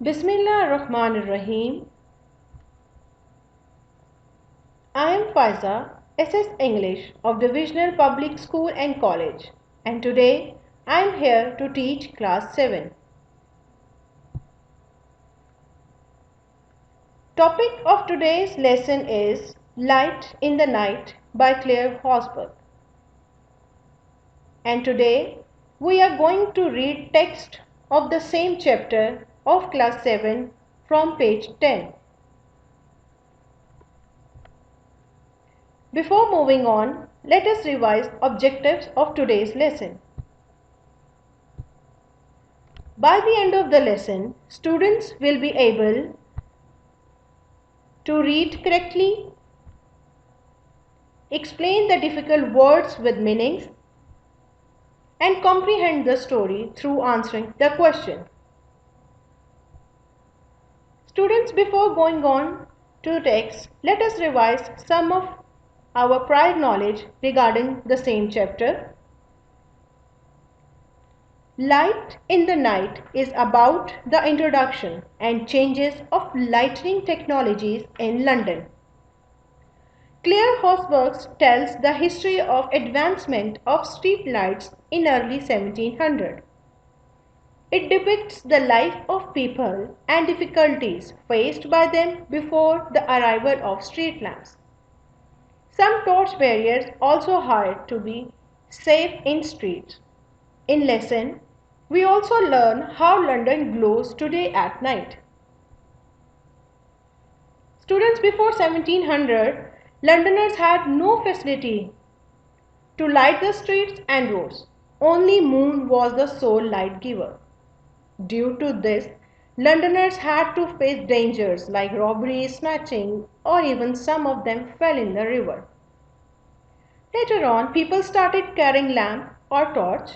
Bismillah ar-Rahman ar-Rahim. I am Faiza, SS English of Divisional Public School and College, and today I am here to teach class 7. Topic of today's lesson is Light in the Night by Claire Horsburgh. And today we are going to read text of the same chapter of class 7 from page 10. Before moving on, let us revise objectives of today's lesson. By the end of the lesson, students will be able to read correctly, explain the difficult words with meanings, and comprehend the story through answering the question. Students, before going on to text, let us revise some of our prior knowledge regarding the same chapter. Light in the Night is about the introduction and changes of lighting technologies in London. Claire Horsburgh tells the history of advancement of street lights in early 1700. It depicts the life of people and difficulties faced by them before the arrival of street lamps. Some torch bearers also hired to be safe in streets. In lesson, we also learn how London glows today at night. Students, before 1700, Londoners had no facility to light the streets and roads. Only moon was the sole light giver. Due to this, Londoners had to face dangers like robbery, snatching, or even some of them fell in the river. Later on, people started carrying lamp or torch.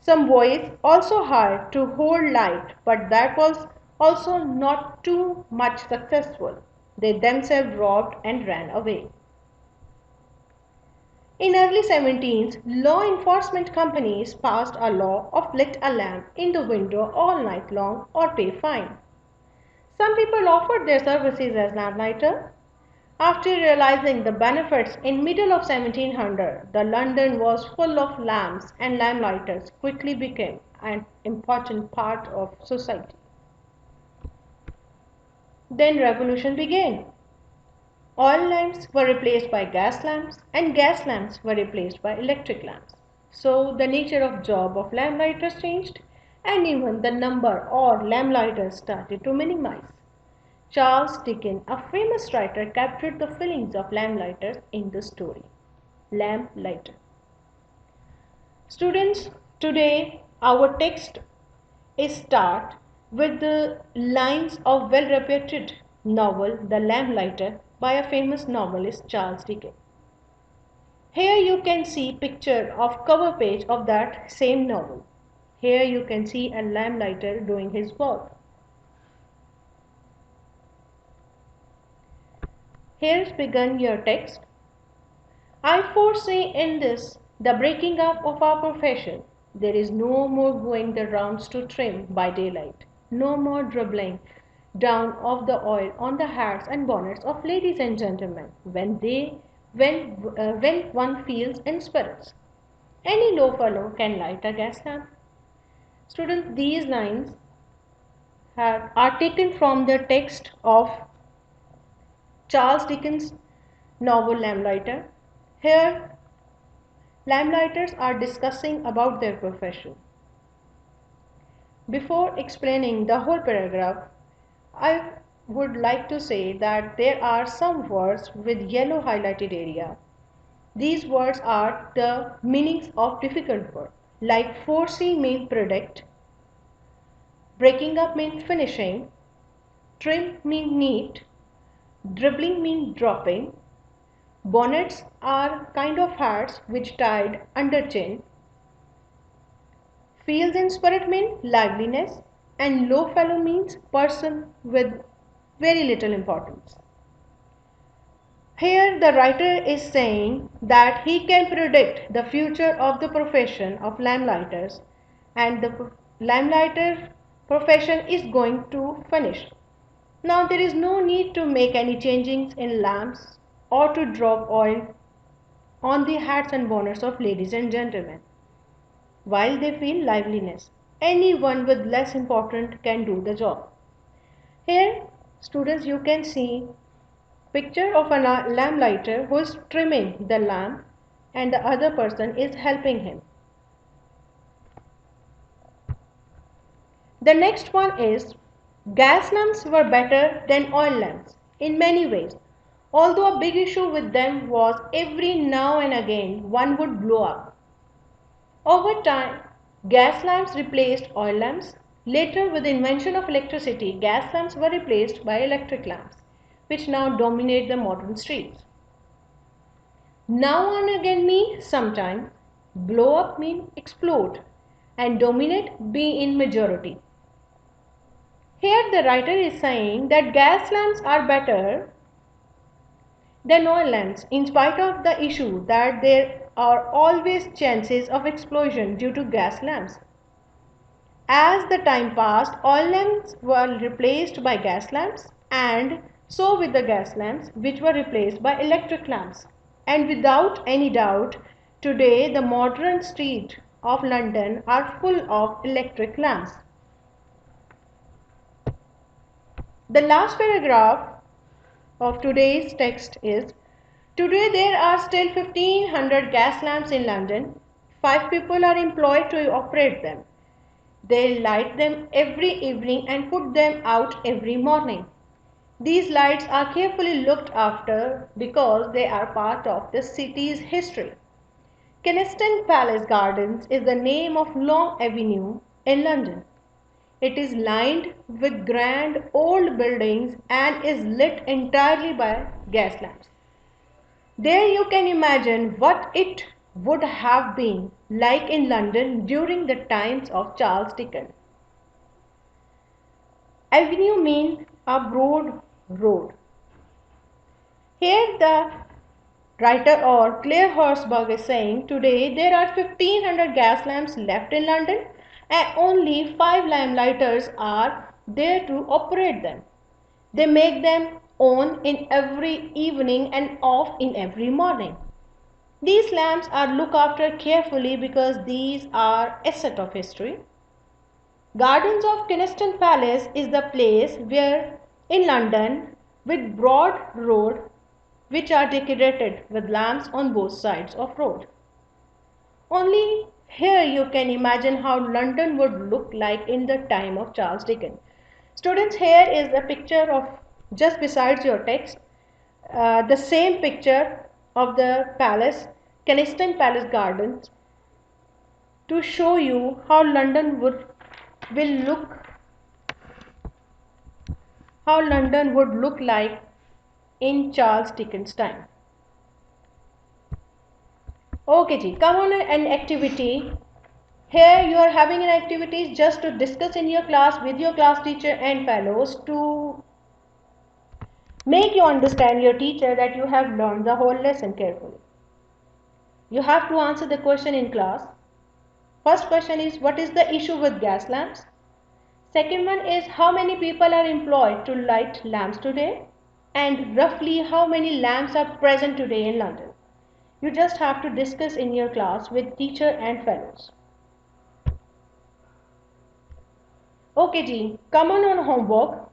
Some boys also hired to hold light, but that was also not too much successful. They themselves robbed and ran away. In early 17th, law enforcement companies passed a law of lit a lamp in the window all night long or pay fine. Some people offered their services as lamplighter. After realizing the benefits in middle of 1700, the London was full of lamps and lamplighters quickly became an important part of society. Then revolution began. Oil lamps were replaced by gas lamps and gas lamps were replaced by electric lamps. So the nature of job of lamplighters changed and even the number or lamplighters started to minimize. Charles Dickens, a famous writer, captured the feelings of lamplighters in the story, Lamplighter. Students, today our text is start with the lines of well-reputed novel The Lamplighter by a famous novelist Charles Dickens. Here you can see picture of cover page of that same novel. Here you can see a lamplighter doing his work. Here's begun your text. I foresee in this the breaking up of our profession. There is no more going the rounds to trim by daylight, no more dribbling down of the oil on the hats and bonnets of ladies and gentlemen when one feels in spirits. Any low fellow can light a gas lamp. Students, these lines are taken from the text of Charles Dickens' novel Lamplighter. Here, lamplighters are discussing about their profession. Before explaining the whole paragraph, I would like to say that there are some words with yellow highlighted area. These words are the meanings of difficult words, like foresee means predict, breaking up means finishing, trim means neat, dribbling means dropping, bonnets are kind of hats which tied under chin, feels in spirit means liveliness, and low fellow means person with very little importance. Here the writer is saying that he can predict the future of the profession of lamplighters, and the lamplighter profession is going to finish. Now there is no need to make any changes in lamps or to drop oil on the hats and bonnets of ladies and gentlemen. While they feel liveliness, anyone with less important can do the job. Here, students, you can see picture of a lamp lighter who is trimming the lamp and the other person is helping him. The next one is gas lamps were better than oil lamps in many ways. Although a big issue with them was every now and again one would blow up. Over time, gas lamps replaced oil lamps. Later, with the invention of electricity, gas lamps were replaced by electric lamps, which now dominate the modern streets. Now and again mean sometime, blow up mean explode, and dominate be in majority. Here the writer is saying that gas lamps are better than oil lamps in spite of the issue that there are always chances of explosion due to gas lamps. As the time passed, oil lamps were replaced by gas lamps, and so with the gas lamps, which were replaced by electric lamps. And without any doubt, today the modern streets of London are full of electric lamps. The last paragraph of today's text is: Today there are still 1500 gas lamps in London. 5 people are employed to operate them. They light them every evening and put them out every morning. These lights are carefully looked after because they are part of the city's history. Kensington Palace Gardens is the name of Long Avenue in London. It is lined with grand old buildings and is lit entirely by gas lamps. There you can imagine what it would have been like in London during the times of Charles Dickens. Avenue means a broad road. Here the writer or Claire Horsburgh is saying today there are 1500 gas lamps left in London and only 5 lamplighters are there to operate them. They make them on in every evening and off in every morning. These lamps are looked after carefully because these are assets of history. Gardens of Kensington Palace is the place where in London with broad road which are decorated with lamps on both sides of road. Only here you can imagine how London would look like in the time of Charles Dickens. Students, here is a picture of just besides your text, the same picture of the palace, Kensington Palace Gardens, to show you how London would look like in Charles Dickens' time. Okay, ji, come on an activity. Here you are having an activity just to discuss in your class with your class teacher and fellows to make you understand your teacher that you have learned the whole lesson carefully. You have to answer the question in class. First question is, what is the issue with gas lamps? Second one is, how many people are employed to light lamps today? And roughly how many lamps are present today in London? You just have to discuss in your class with teacher and fellows. Okay, Ji, come on homework.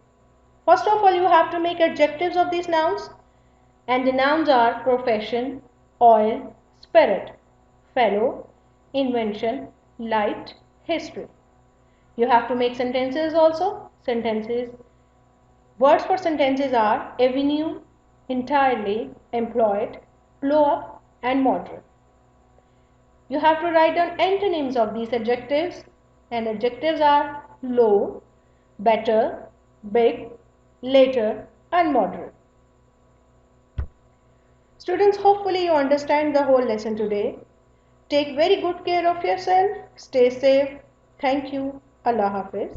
First of all, you have to make adjectives of these nouns. And the nouns are profession, oil, spirit, fellow, invention, light, history. You have to make sentences also. Sentences. Words for sentences are avenue, entirely, employed, blow up, and moderate. You have to write down antonyms of these adjectives, and adjectives are low, better, big, later, and moderate. Students, hopefully you understand the whole lesson today. Take very good care of yourself. Stay safe. Thank you. Allah Hafiz.